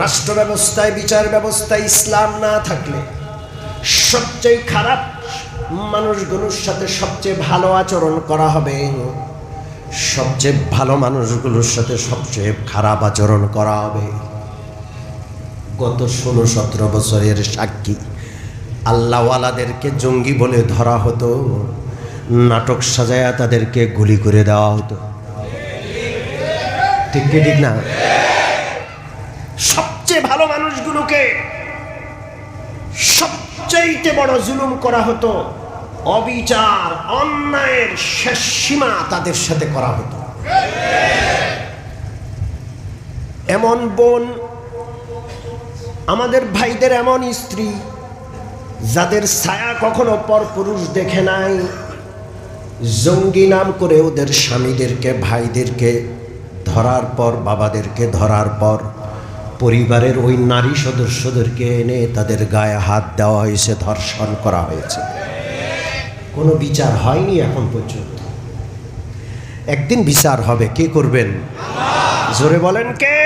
রাষ্ট্র ব্যবস্থায়, বিচার ব্যবস্থায় ইসলাম না থাকলে সবচেয়ে খারাপ মানুষগুলোর সাথে সবচেয়ে ভালো আচরণ করা হবে, সবচেয়ে ভালো মানুষগুলোর সাথে সবচেয়ে খারাপ আচরণ করা হবে। গত 16-17 বছরের সাক্ষী, আল্লাহওয়ালাদেরকে জঙ্গি বলে ধরা হতো, নাটক সাজায়া তাদেরকে গুলি করে দেওয়া হতো। ঠিক কি ঠিক না? সবচেয়ে ভালো মানুষগুলোকে সবচেয়ে বড় জুলুম করা হতো, অবিচার অন্যায়ের শেষ সীমা তাদের সাথে করা হতো। এমন বোন, আমাদের ভাইদের এমন স্ত্রী যাদের ছায়া কখনো পরপুরুষ দেখে নাই, জঙ্গি নাম করে ওদের স্বামীদেরকে, ভাইদেরকে ধরার পর, বাবাদেরকে ধরার পর পরিবারের ওই নারী সদস্যদেরকে এনে তাদের গায়ে হাত দেওয়া হয়েছে, ধর্ষণ করা হয়েছে। কোনো বিচার হয়নি এখন পর্যন্ত। একদিন বিচার হবে। কে করবেন? জোরে বলেন কে?